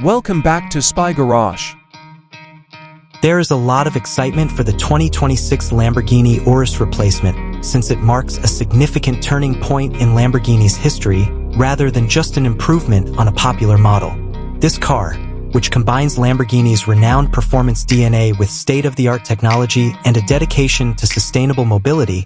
Welcome back to Spy Garage. There is a lot of excitement for the 2026 Lamborghini Urus replacement, since it marks a significant turning point in Lamborghini's history rather than just an improvement on a popular model. This car, which combines Lamborghini's renowned performance DNA with state-of-the-art technology and a dedication to sustainable mobility,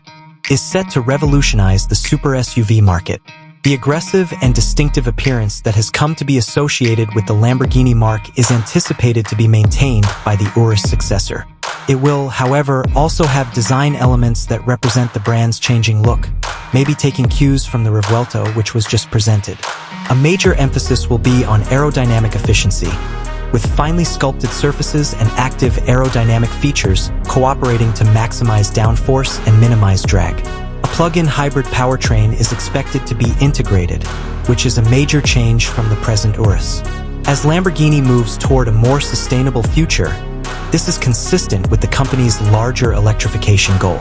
is set to revolutionize the super SUV market. The aggressive and distinctive appearance that has come to be associated with the Lamborghini mark is anticipated to be maintained by the Urus Successor. It will, however, also have design elements that represent the brand's changing look, maybe taking cues from the Revuelto, which was just presented. A major emphasis will be on aerodynamic efficiency, with finely sculpted surfaces and active aerodynamic features cooperating to maximize downforce and minimize drag. A plug-in hybrid powertrain is expected to be integrated, which is a major change from the present Urus. As Lamborghini moves toward a more sustainable future, this is consistent with the company's larger electrification goal.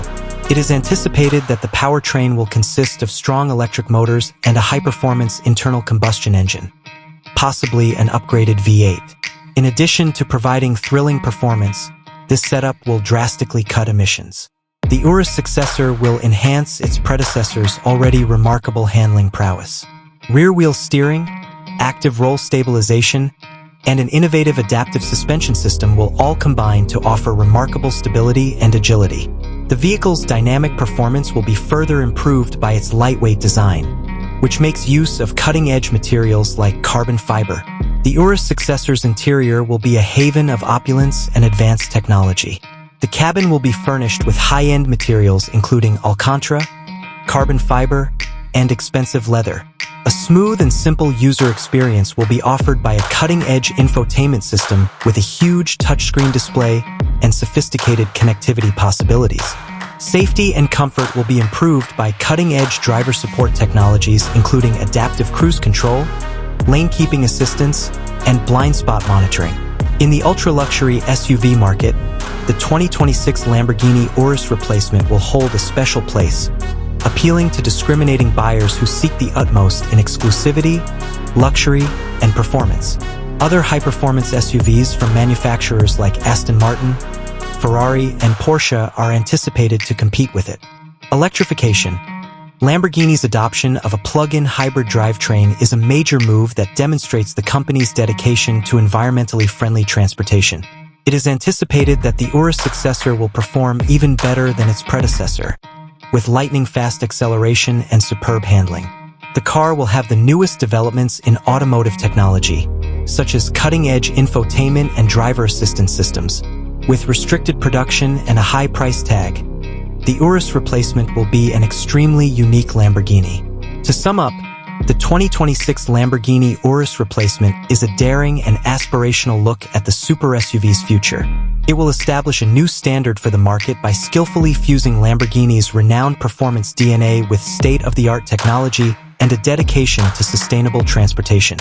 It is anticipated that the powertrain will consist of strong electric motors and a high-performance internal combustion engine, possibly an upgraded V8. In addition to providing thrilling performance, this setup will drastically cut emissions. The Urus Successor will enhance its predecessor's already remarkable handling prowess. Rear-wheel steering, active roll stabilization, and an innovative adaptive suspension system will all combine to offer remarkable stability and agility. The vehicle's dynamic performance will be further improved by its lightweight design, which makes use of cutting-edge materials like carbon fiber. The Urus Successor's interior will be a haven of opulence and advanced technology. The cabin will be furnished with high-end materials including Alcantara, carbon fiber, and expensive leather. A smooth and simple user experience will be offered by a cutting-edge infotainment system with a huge touchscreen display and sophisticated connectivity possibilities. Safety and comfort will be improved by cutting-edge driver support technologies including adaptive cruise control, lane keeping assistance, and blind spot monitoring. In the ultra-luxury SUV market, the 2026 Lamborghini Urus replacement will hold a special place, appealing to discriminating buyers who seek the utmost in exclusivity, luxury, and performance. Other high-performance SUVs from manufacturers like Aston Martin, Ferrari, and Porsche are anticipated to compete with it. Electrification. Lamborghini's adoption of a plug-in hybrid drivetrain is a major move that demonstrates the company's dedication to environmentally friendly transportation. It is anticipated that the Urus Successor will perform even better than its predecessor, with lightning-fast acceleration and superb handling. The car will have the newest developments in automotive technology, such as cutting-edge infotainment and driver assistance systems. With restricted production and a high price tag, the Urus replacement will be an extremely unique Lamborghini. To sum up, the 2026 Lamborghini Urus replacement is a daring and aspirational look at the super SUV's future. It will establish a new standard for the market by skillfully fusing Lamborghini's renowned performance DNA with state-of-the-art technology and a dedication to sustainable transportation.